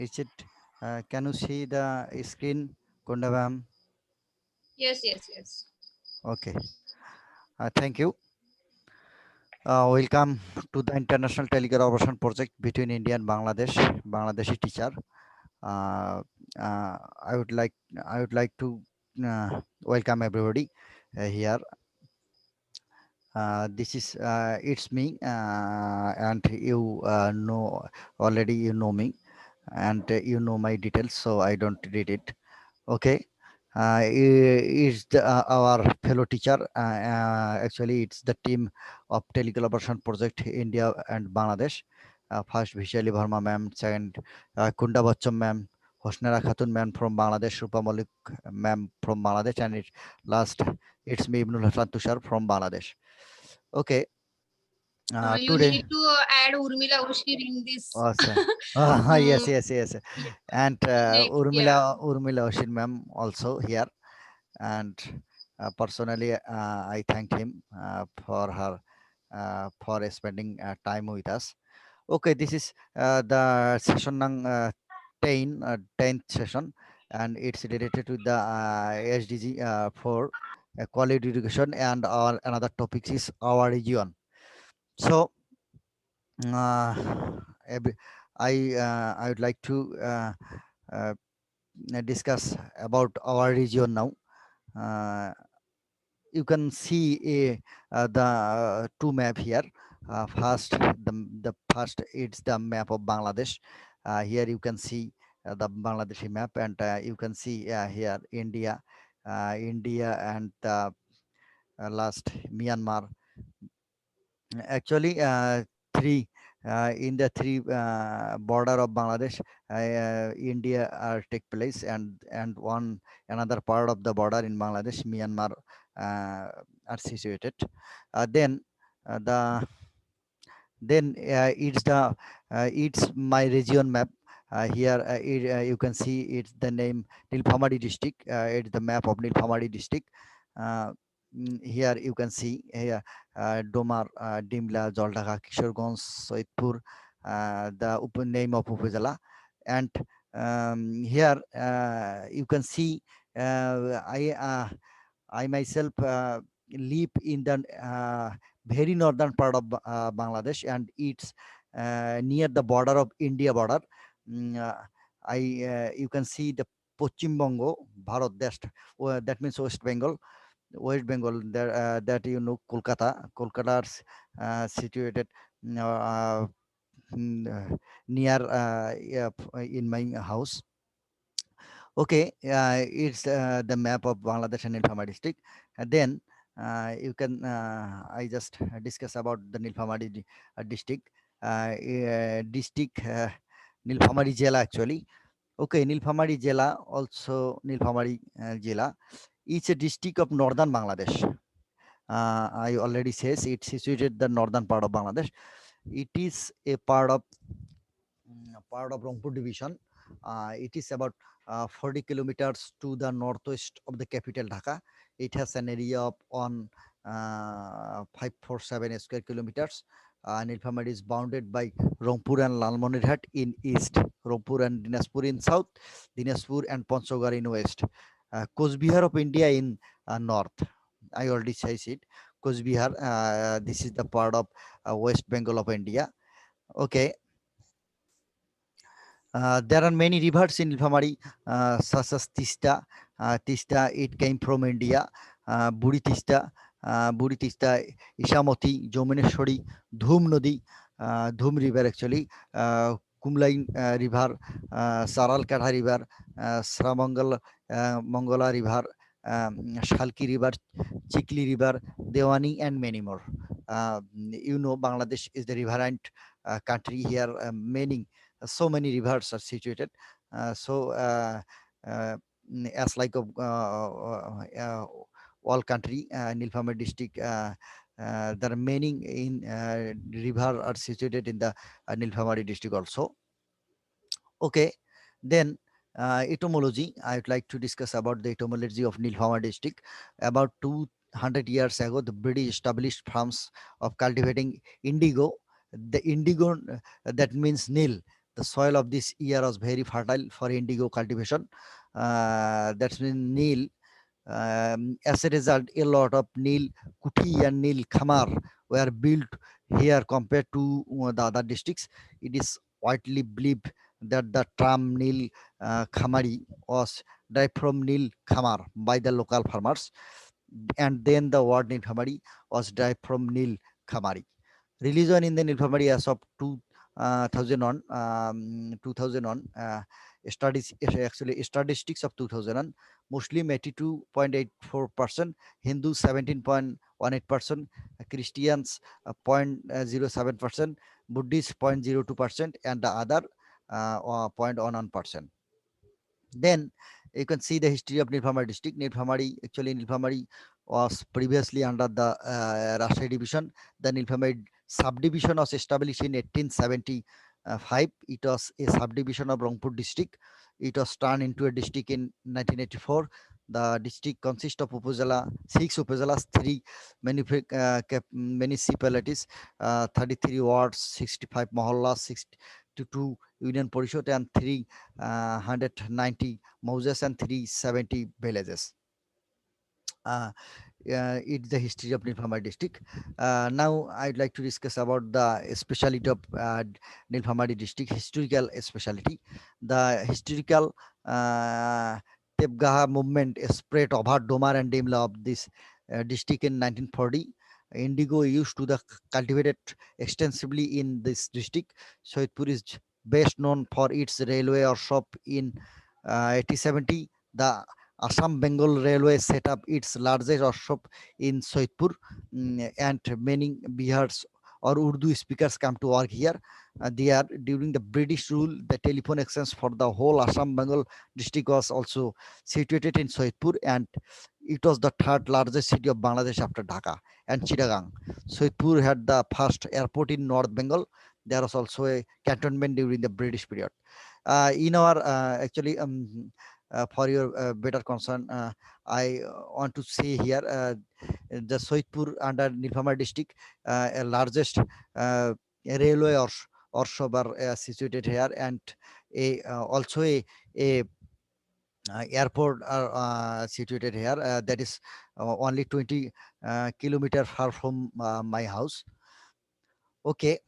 Is it? Can you see the screen, Kundabam? Yes. Okay. Thank you. Welcome to the International Telecollaboration Project between India and Bangladesh. Bangladeshi teacher. Uh, I would like to welcome everybody here. This is it's me, and you know already. You know me, and you know my details, so I don't read it. Okay. Is our fellow teacher. Actually, it's the team of Telecollaboration Project India and Bangladesh. First, Vishali Verma ma'am. Second, Kunda Bachchan ma'am. Hosnera Khatun ma'am from Bangladesh. Rupa Malik ma'am from Bangladesh. And last, it's me, Ibnul Hasan Tushar from Bangladesh. Okay. You Today. need to add Urmila Ushkir in this. Awesome. Hmm, Yes. And next, yeah. Urmila Oshin ma'am also here. And personally, I thank him for spending time with us. Okay, this is the session nang 10th session, and it's related to the SDG for quality education, and our another topic is our region. So uh, every- I would like to uh, discuss about our region now. Uh, you can see the two map here. First, the first it's the map of Bangladesh. Here you can see the Bangladeshi map, and you can see here India, and last Myanmar. Actually, three in the three border of Bangladesh, India take place, and one another part of the border in Bangladesh, Myanmar, are situated. Then the then it's my region map. Here you can see it's the name Nilphamari district. It's the map of Nilphamari district. Uh, Here you can see here Domar, Dimla, Jaldaka, Kishorganj, Soitpur, the name of Upazila. And here you can see I myself live in the very northern part of Bangladesh, and it's near the border of India border. Mm, uh, you can see the Pochim Bongo, Bharat Dest, that means West Bengal. West Bengal, there that Kolkata is situated mm, uh, near yeah, in my house. Okay, it's the map of Bangladesh and Nilphamari district. And then you can I just discuss about the Nilphamari district. District Nilphamari Jela actually. Okay, Nilphamari Jela, also Nilphamari Jela. It's a district of northern Bangladesh. I already says it's situated the northern part of Bangladesh. It is a part of Rangpur division. It is about 40 kilometers to the northwest of the capital Dhaka. It has an area of on 547 square kilometers. Nilphamari is bounded by Rangpur and Lalmonirhat in east, Rangpur and Dinaspur in south, Dinaspur and Panchgarh in west, Coach Bihar of India in north. I already said it. Coach Bihar, this is the part of West Bengal of India. Okay, there are many rivers in Nilphamari, such as Tista. Tista, it came from India. Buri Tista, Ishamoti, Jomuneshwari, Dhum Nodi, Dhum River actually, Kumlain River, Saral Kadha River, Sramangal Mongola River, Shalki River, Chikli River, Dewani, and many more. Bangladesh is the riverine country here. So many rivers are situated. So uh, as like a all country, Nilphamari district, there are many in river are situated in the Nilphamari district also. Okay, then etymology. I would like to discuss about the etymology of Nilphamari district. About 200 years ago, the British established farms of cultivating indigo. The indigo, that means Nil. The soil of this year was very fertile for indigo cultivation. That's mean Nil. As a result, a lot of Nil Kuti and Nil Khamar were built here compared to the other districts. It is widely believed that the term Nil Khamari was derived from Nil Khamar by the local farmers, and then the word Nilphamari was derived from Nil Khamari. Religion in the Nilphamari as of 2001, studies actually statistics of 2001: Muslim 82.84%, Hindu 17.18%, Christians 0.07%, Buddhists 0.02%, and the other 0.11%. Then you can see the history of Nilphamari district. Nilphamari was previously under the Rashtriya division. The Nilphamari subdivision was established in 1875. It was a subdivision of Rangpur district. It was turned into a district in 1984. The district consists of six upazalas, three municipalities, 33 wards, 65 mohallas, 62 union parishad, and 390 Moses, and 370 villages. It's the history of Nilphamari district. Now I'd like to discuss about the speciality of Nilphamari district, historical speciality. The historical Tepgaha movement spread over Domar and Demla of this district in 1940. Indigo used to the cultivated extensively in this district. Soitpur is best known for its railway or shop in 1870. The Assam Bengal Railway set up its largest workshop in Soitpur, and many Bihars or Urdu speakers come to work here. There, during the British rule, the telephone exchange for the whole Assam Bengal district was also situated in Soitpur, and it was the third largest city of Bangladesh after Dhaka and Chittagong. Soitpur had the first airport in North Bengal. There was also a cantonment during the British period. In our actually For your better concern, I want to say here the Soitpur under Nilphamar district, largest railway or are situated here, and also a airport are situated here. That is only 20 kilometer far from my house. Okay.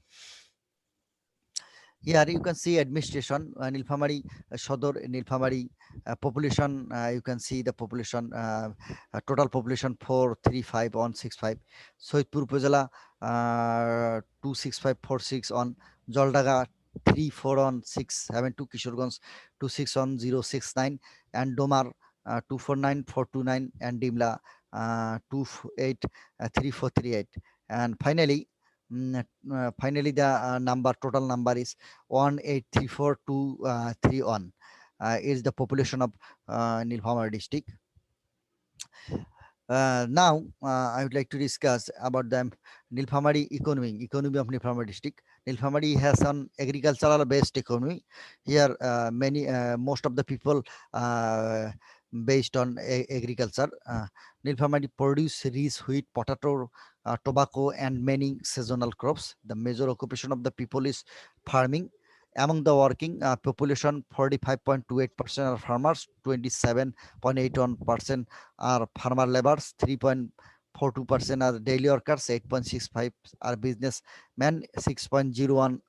Here you can see administration, Nilphamari Sodor, Nilphamari population. You can see the population, total population 435,165. Soitpur Upazila 26546 on Joldaga 341672, Kishorganj 261069, and Domar 249429, and Dimla 283438. And finally, the total number is 1834231. Is the population of Nilphamar district. Now, I would like to discuss about the Nilphamari economy of Nilphamari district. Nilphamari has an agricultural based economy. Here, most of the people based on agriculture. Nilphamari produce rice, wheat, potato, tobacco, and many seasonal crops. The major occupation of the people is farming. Among the working population, 45.28% are farmers, 27.81% are farmer laborers, 3.42% are daily workers, 8.65 are businessmen, 6.01%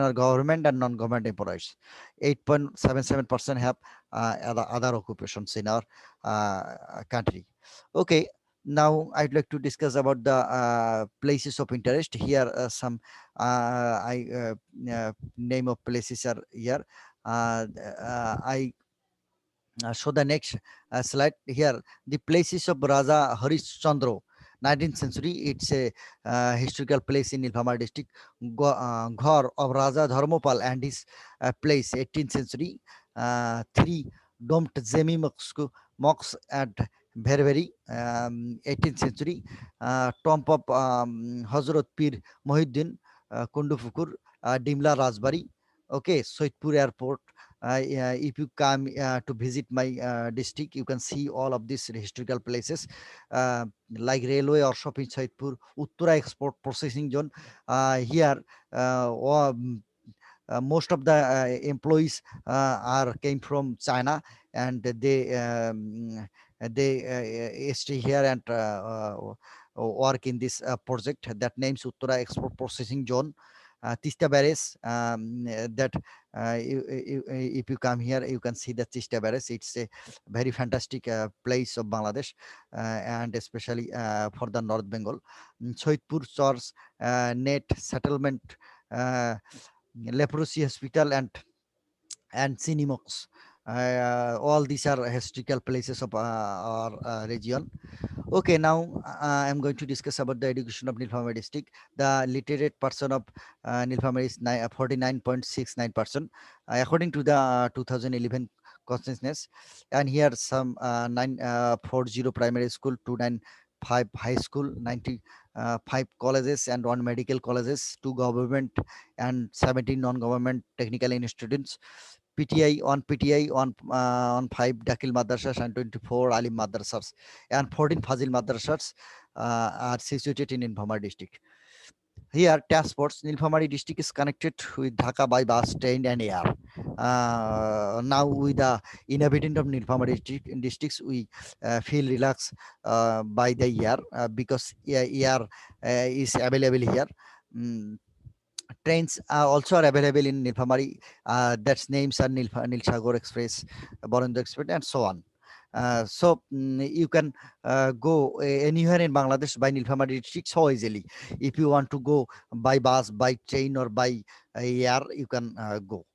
are government and non-government employees, 8.77% have other occupations in our country. Okay, now I'd like to discuss about the places of interest. Here some I name of places are here. I show the next slide here. The places of Raja Harishchandra, 19th century. It's a historical place in Nilphamar district. Ghar of Raja Dharmopal and his place, 18th century. Three domed Zemi mosques at Bherveri, 18th century. Tomb of Hazrat Pir Mohiddin, Kundufukur, Dimla Rajbari. Okay, Soitpur Airport. Yeah, if you come to visit my district, you can see all of these historical places like railway or shop in Saidpur, Uttara Export Processing Zone. Here, most of the employees are came from China, and they stay here and work in this project that names Uttara Export Processing Zone. Tista Barres, that if you come here, you can see the Tista Barres. It's a very fantastic place of Bangladesh, and especially for the North Bengal. Soitpur Church, Net Settlement, uh, Leprosy Hospital, and Cinimox. All these are historical places of our region. Okay, now I'm going to discuss about the education of Nilphamari district. The literate person of Nilphamari is 49.69%, according to the 2011 census. And here some 940 primary school, 295 high school, 95 colleges and one medical colleges, two government and 17 non-government technical institutes. PTI on 5 Dakil madrasas and 24 Alim madrasas and 14 Fazil madrasas are situated in Nilphamari district. Here, transports Nilphamari district is connected with Dhaka by bus, train, and air. Now, with the inhabitant of Nilphamari districts, we feel relaxed by the air because air is available here. Mm, Trains are also are available in Nilphamari. That's names are Nilsagor Express, Borondo Express, and so on. You can go anywhere in Bangladesh by Nilphamari district so easily. If you want to go by bus, by train, or by air, you can go.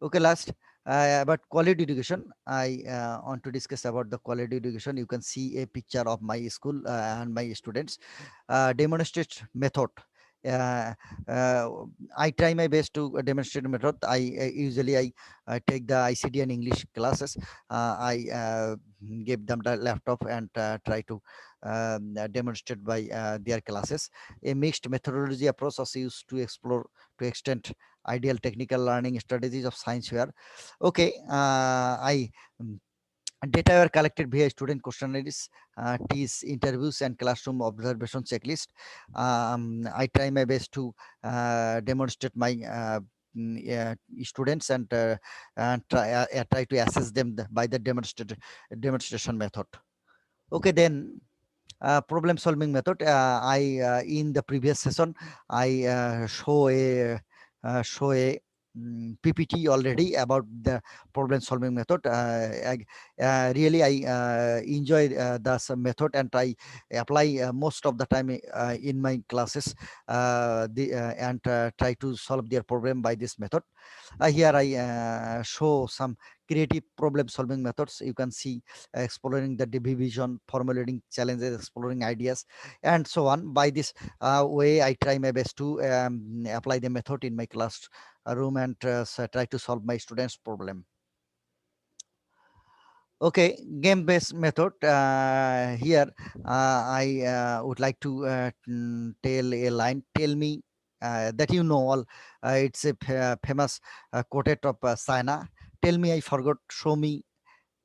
Okay, last about quality education. I want to discuss about the quality education. You can see a picture of my school and my students. Demonstrate method. Uh, uh, I try my best to demonstrate method. I take the ICT and English classes. I give them the laptop and try to demonstrate by their classes. A mixed methodology approach is used to explore to extend ideal technical learning strategies of science fair. Okay, I data were collected via student questionnaires, teas, interviews, and classroom observation checklist. I try my best to demonstrate my students and try to assess them by the demonstration method. Okay, then problem solving method. I In the previous session I show a PPT already about the problem solving method. Really I enjoy this method and I apply most of the time in my classes, and try to solve their problem by this method. Here I show some creative problem solving methods. You can see exploring the division, formulating challenges, exploring ideas, and so on. By this way, I try my best to apply the method in my class room and try to solve my students' problem. Okay, game-based method. Here, I would like to tell a line. Tell me that you know all. It's a famous quote of Sina. Tell me I forgot. Show me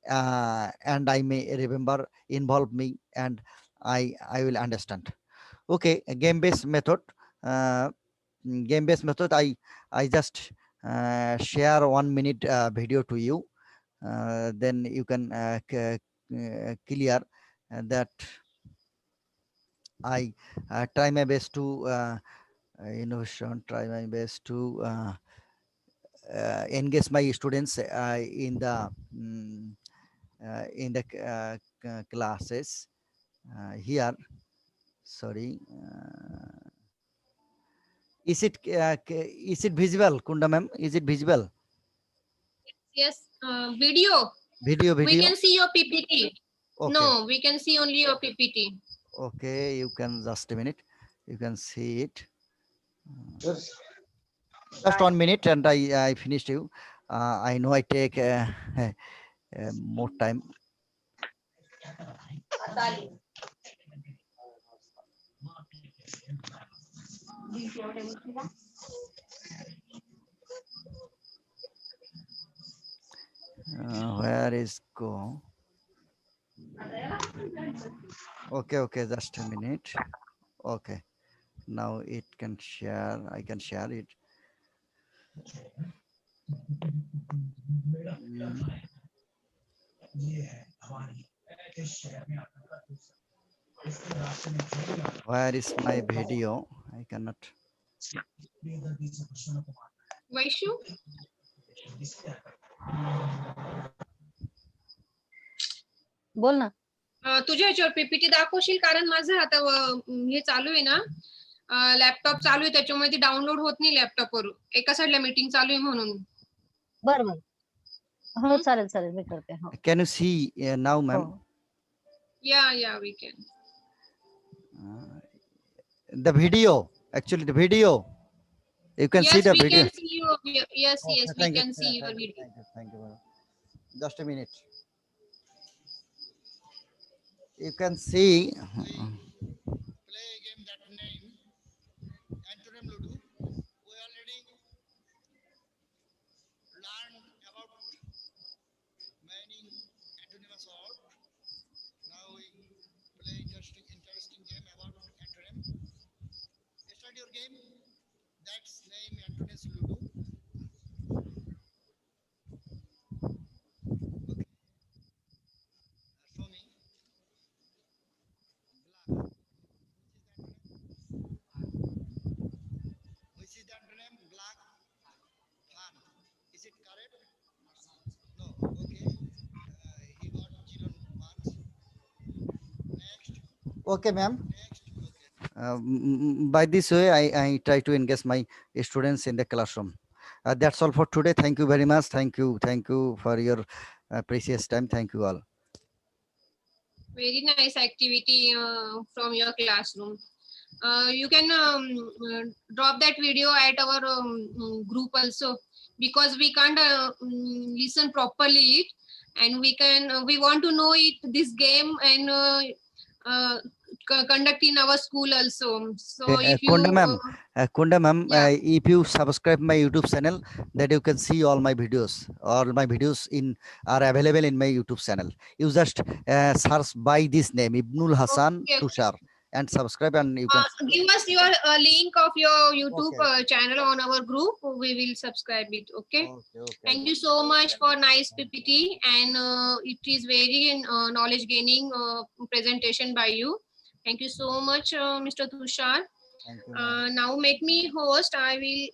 and I may remember. Involve me and I will understand. Okay, a game-based method. Uh, Game-based method. I just share 1 minute video to you. Then you can clear that I try my best to innovation. Try my best to engage my students in the classes here. Sorry, is it visible, Kunda ma'am? Is it visible? Yes, video. Video, We video. can see your PPT. Okay, No, we can see only your PPT. okay. You can just a minute. You can see it. Just 1 minute, and I finished you. I know I take more time. Where is go? Okay, okay, just a minute. Okay, now it can share. I can share it. Where is my video? I cannot. Vaishu बोल ना. तुझ्या ह्याच्यावर PPT दाखवशील, कारण माझं आता हे चालू आहे ना, लॅपटॉप चालू आहे, त्याच्यामुळे ती डाउनलोड होत नाही लॅपटॉपवर. एका साईडला मीटिंग चालू आहे म्हणून. बरं बरं. हो चालेल चालेल, मी करते. हो. Can you see now, ma'am? हो. Yeah we can. The video, actually the video. You can see Yes, the we video. can see you. Yes, Okay, we thank you, can see your thank you, video. thank you, madam. Just a minute. You can see. Play a game that name Antonym Ludo. We already learned about many antonyms of. Now we play interesting game about antonym. Start your game. That's name Antonyms Ludo. Okay. Show me. Black. Which is the antonym? Black. Fan. Is it correct? No. Okay. He got 0 marks. Next. Okay, ma'am. Next. Okay. By this way, I try to engage my students in the classroom. That's all for today. Thank you very much. Thank you for your precious time. Thank you all. Very nice activity from your classroom. You can drop that video at our group also, because we can't listen properly it, and we want to know it, this game, and conduct in our school also. So if you Kunda ma'am, yeah. if you subscribe my YouTube channel, that you can see all my videos. All my videos are available in my YouTube channel. You just search by this name, Ibnul Hasan Okay. Tushar, and subscribe, and you can Give us your link of your YouTube Okay. channel on our group. We will subscribe it. Okay. Okay. Thank you so much for nice PPT, and it is very knowledge gaining presentation by you. Thank you so much, Mr. Tushar. Thank you, ma'am. Now make me host. I will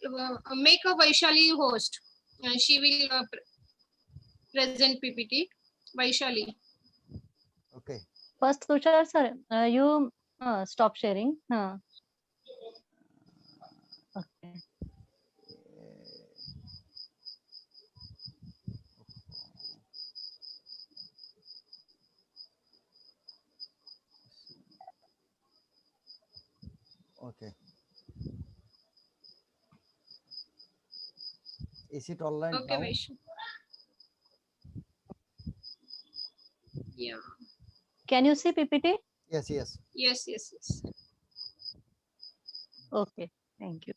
make a Vaishali host. She will present PPT. Vaishali. Okay. First, Tushar sir, you stop sharing. Okay. Okay. Is it online Okay, now? Vaishali. Yeah. Can you see PPT? Yes. Yes. Okay. Thank you.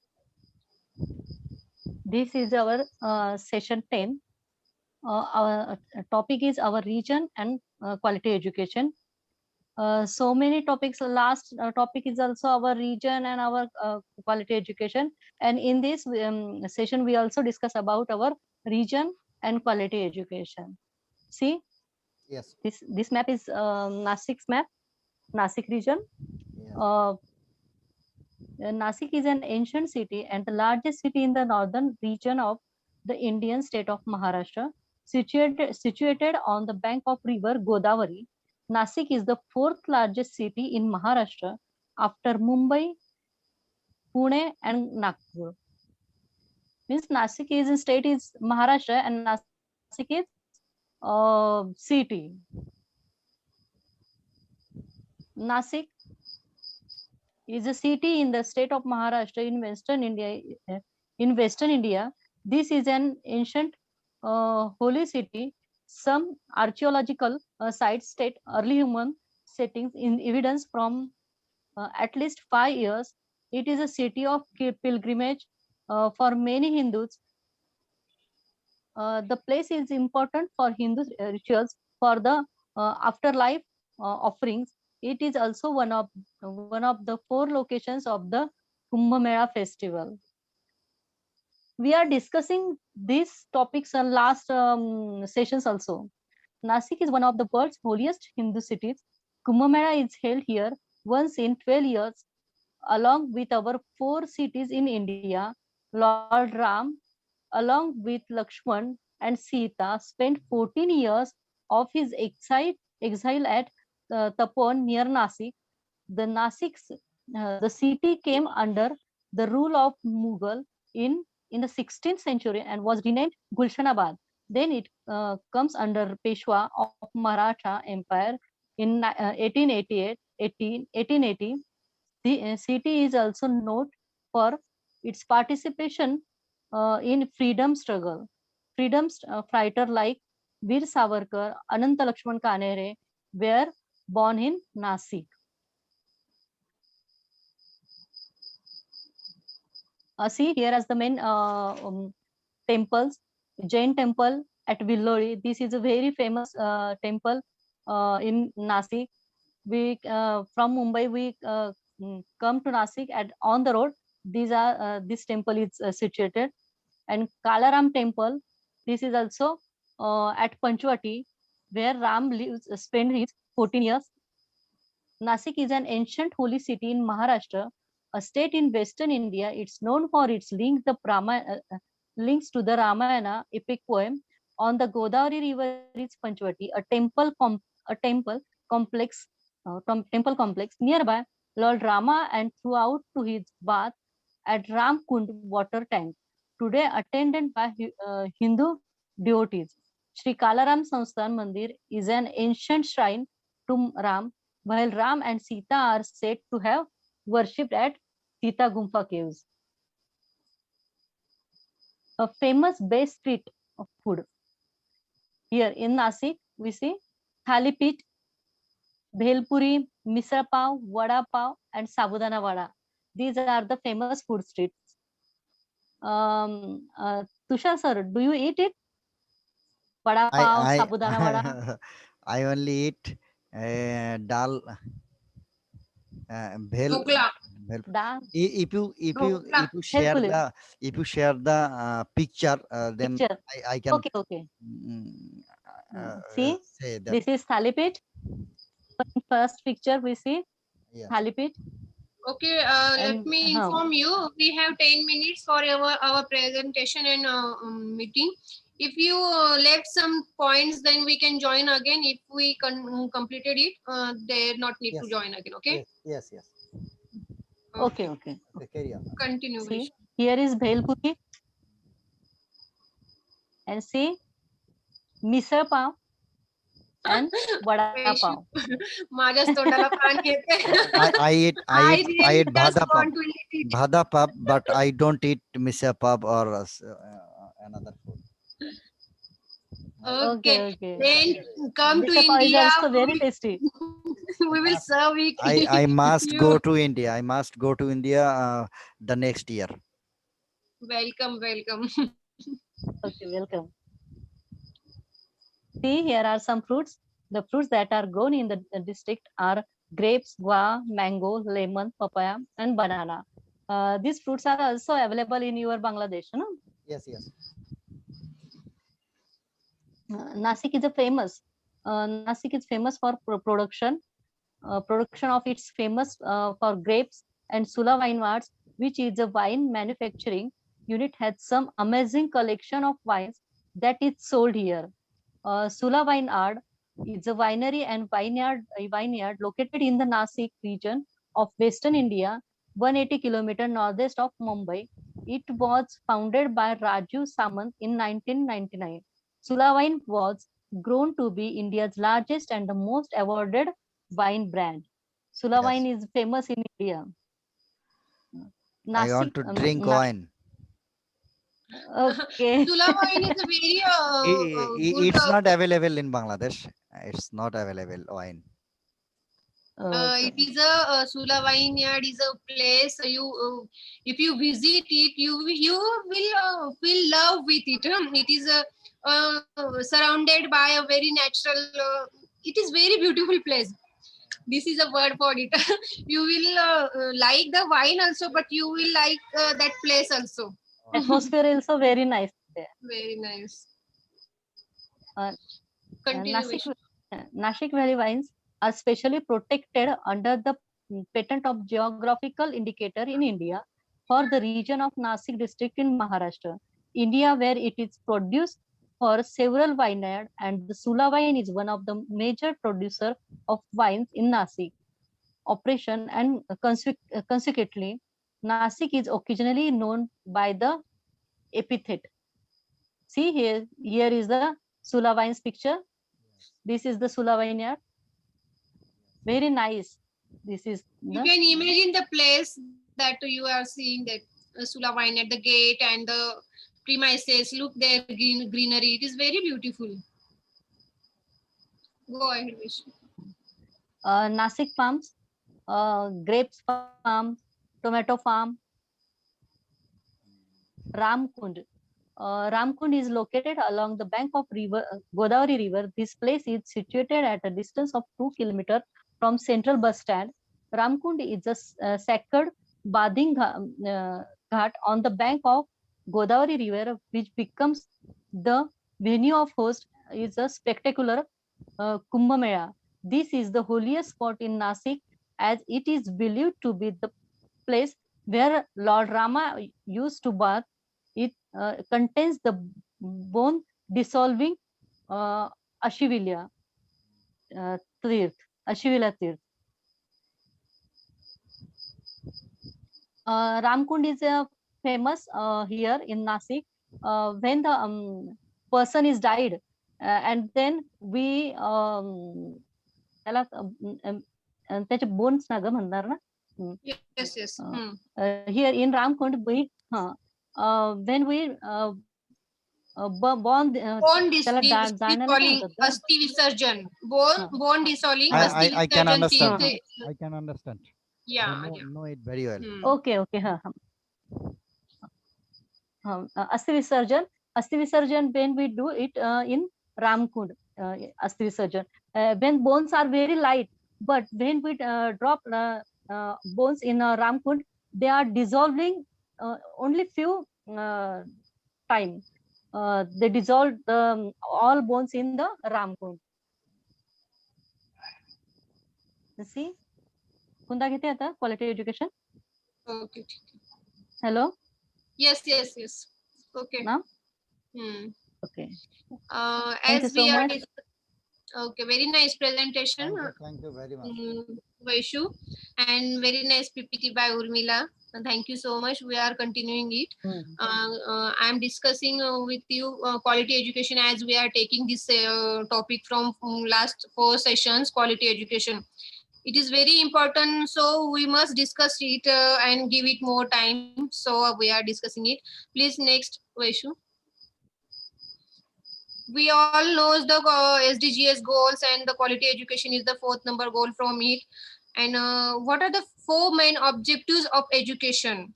This is our session 10. Our topic is our region and quality education. So many topics. Last topic is also our region and our quality education. And in this session, we also discuss about our region and quality education. See, Yes. this map is Nasik's map, Nasik region. Yes. Nasik is an ancient city and the largest city in the northern region of the Indian state of Maharashtra. Situated on the bank of river Godavari, Nasik is the fourth largest city in Maharashtra after Mumbai, Pune, and Nagpur. Means Nasik is in state is Maharashtra and Nasik is city. Nasik is a city in the state of Maharashtra in Western India. This is an ancient holy city. Some archaeological sites state early human settings in evidence from at least 5 years. It is a city of pilgrimage for many Hindus. The place is important for Hindu rituals for the afterlife offerings. It is also one of the 4 locations of the Kumbh Mela festival. We are discussing these topics in last sessions also. Nasik is one of the world's holiest Hindu cities. Kumbh Mela is held here once in 12 years, along with our 4 cities in India. Lord Ram, along with Lakshman and Sita, spent 14 years of his exile at Tapon near Nasik. The city came under the rule of Mughal in the 16th century and was renamed Gulshanabad. Then it comes under Peshwa of Maratha Empire in 1888, 1880. The city is also known for its participation in freedom struggle. Freedom fighter like Veer Savarkar, Ananta Lakshman Kanere were born in Nasik. See here as the main temples, Jain temple at Villori. This is a very famous temple in Nasik. We from Mumbai we come to Nasik and on the road. This temple is situated, and Kalaram temple. This is also at Panchwati, where Ram spent his 14 years. Nasik is an ancient holy city in Maharashtra, a state in western India. It's known for its links to the Ramayana epic poem. On the Godavari River is Panchvati, a temple complex, temple complex nearby. Lord Rama and throughout to his bath at Ramkund water tank, today attended by Hindu devotees. Sri Kalaram Samsthan Mandir is an ancient shrine to Ram, while Ram and Sita are said to have worshipped at Sita Gumpa caves. A famous base street of food. Here in Nasik, we see Thalipit, Bhelpuri, Misra Pav, Vada Pav, and Sabudana Vada. These are the famous food streets. Tushar sir, do you eat it? Vada Pav, Sabudana Vada? I only eat dal, bhel. Dhokla. Da, If you Dhokla. share Helpful. the picture, then Picture. I can Okay, okay. mm, See, say that. this is Thalipit. First picture we see Yeah. Thalipit. Okay, let And me inform you. We have 10 minutes for our presentation and meeting. If you left some points, then we can join again. If we completed it, they not need to Yes. join again. Okay. Yes. okay, okay. Okay, carry on. Continue. See, Vish. here is Bhelpuri. And see, Misal Pav and Vada Vish. Pav. माझ्याच तोंडाला पाणी येते. I I eat really just bhada pap. want to eat it. Bhada pap, but I don't eat misal pap or another food. Okay. Okay. Then come to Misal Pav is India. also very tasty. We will serve it. I must you. go to India. I must go to India the next year. Welcome. Okay, welcome. See, here are some fruits. The fruits that are grown in the district are grapes, guava, mango, lemon, papaya, and banana. These fruits are also available in your Bangladesh. No? Yes. Nasik is Nasik is famous for production of its famous for grapes and Sula Vineyards, which is a wine manufacturing unit, has some amazing collection of wines that is sold here. Sula Vineyard is a winery and vineyard located in the Nasik region of Western India, 180 km northeast of Mumbai. It was founded by Raju Samant in 1999. Sula Wine was grown to be India's largest and the most awarded wine brand. Sula Yes. Wine is famous in India. I want Nasik, to drink wine. okay. Sula wine is a very good. It's not available in Bangladesh. It's not available wine. It is a Sula vineyard is a place if you visit it you will feel love with it. It is surrounded by a very natural. It is very beautiful place. This is a word for it. You will like the wine also, but you will like that place also. Atmosphere also very nice there. Very nice. Uh, Continue, Nashik, Vaishnavi. Nashik Valley wines are specially protected under the patent of geographical indicator in India for the region of Nasik district in Maharashtra, India, where it is produced for several vineyards, and the Sula wine is one of the major producer of wines in Nasik operation, and consequently, Nasik is occasionally known by the epithet. See here is the Sula wines picture. This is the Sula vineyard. Very nice. This is You the can imagine the place that you are seeing, that Sula Wine at the gate and the premises. Look there, greenery. It is very beautiful. Go ahead, Vaishnavi. Nasik farms, grapes farm, tomato farm, Ramkund. Ramkund is located along the bank of river Godavari River. This place is situated at a distance of 2 kilometers from central bus stand. Ramkund is a sacred bathing ghat on the bank of Godavari River, which becomes the venue of host is a spectacular Kumbh Mela. This is the holiest spot in Nasik, as it is believed to be the place where Lord Rama used to bath. It contains the bone dissolving uh, Ashivilya Tirth. Ashivila Tirth. Ramkund is famous here in Nasik. When the person is died, and then we त्याला त्याचे bones ना ग म्हणणार ना. Yes, yes. Here in Ramkund, we when we bond Bone त्याला जाळण्याला काय dissolving म्हणतात? Asti Visarjan. Bone dissolving I- Asti I can Visarjan. understand. thing. I can understand. Yeah, I yeah. know it very well. Okay, okay. Asti Visarjan. Asti Visarjan, when we do it in Ramkund, Asti Visarjan, when bones are very light, but when we drop bones in Ramkund, they are dissolving only few time. They dissolve all bones in the Ramkund. See, कुंदा घेते आता quality education. Okay. Hello. Yes, yes, yes. Okay. Now? Okay. Thank you As so we are much. okay, very nice presentation, Thank you very much. Vaishu, and very nice PPT by Urmila. Thank you so much. We are continuing it. I am discussing with you quality education, as we are taking this topic from last 4 sessions, quality education. It is very important, so we must discuss it and give it more time. So we are discussing it. Please, next, Vaishu. We all know the SDGs goals, and the quality education is the 4th number goal from it. And what are the 4 main objectives of education?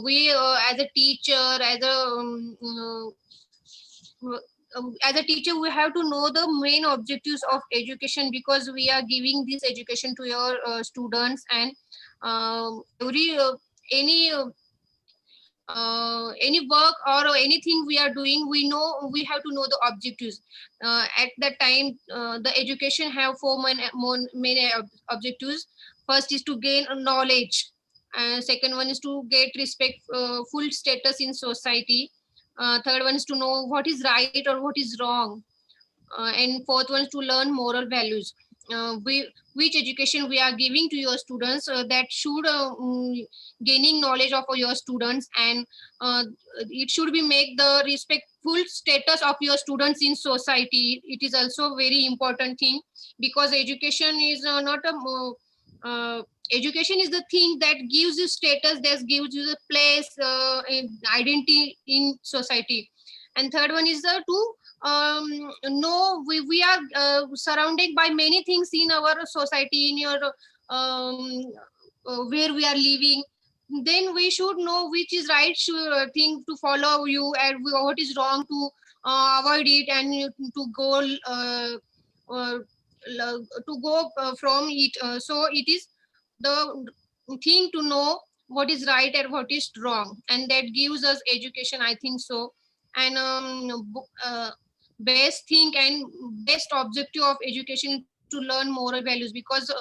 We as a teacher, as a teacher, we have to know the main objectives of education, because we are giving this education to your students, and every any work or anything we are doing, we have to know the objectives. At that time, the education have 4 main objectives. First is to gain knowledge, and second one is to get respect, full status in society. Third one is to know what is right or what is wrong, and fourth one is to learn moral values. Which education we are giving to your students, that should gaining knowledge of your students, and it should be make the respectful status of your students in society. It is also very important thing, because education is not a education is the thing that gives you status, that gives you the place, identity in society. And third one is to no, we are surrounded by many things in our society, in your where we are living. Then we should know which is right thing to follow you, and what is wrong to avoid it, and to go from it. So it is the thing to know what is right and what is wrong, and that gives us education, I think so. And best thing and best objective of education to learn moral values, because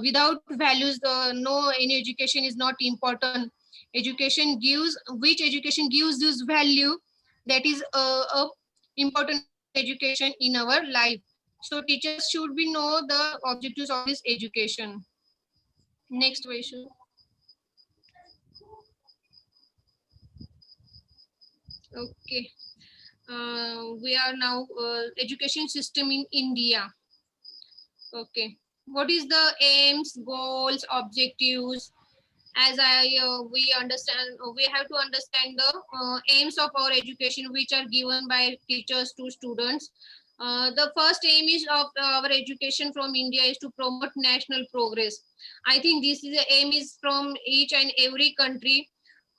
without values no any education is not important. Education gives, which education gives this value, that is a important education in our life. So teachers should be know the objectives of this education. Next question. Okay. We are now education system in India. Okay. What is the aims, goals, objectives? As we understand, we have to understand the aims of our education, which are given by teachers to students. The first aim is of our education from India is to promote national progress. I think this is the aim is from each and every country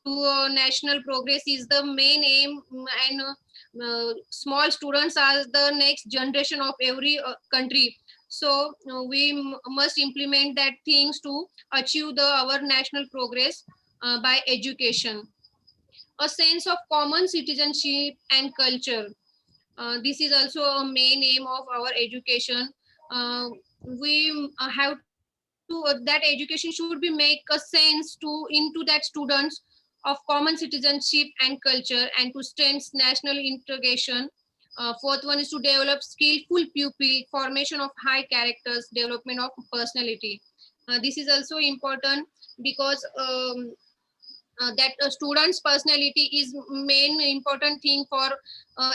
to national progress is the main aim. And small students are the next generation of every country. So we must implement that things to achieve our national progress by education. A sense of common citizenship and culture. This is also a main aim of our education. We have to that education should be make a sense to into that students of common citizenship and culture, and to strengthen national integration. Fourth one is to develop skillful pupil, formation of high characters, development of personality. This is also important because that a student's personality is main important thing for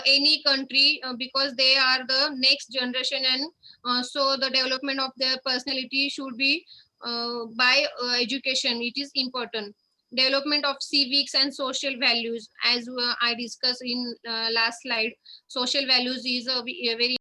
any country, because they are the next generation. And so the development of their personality should be by education, it is important. Development of civics and social values, as I discussed in last slide. Social values is a very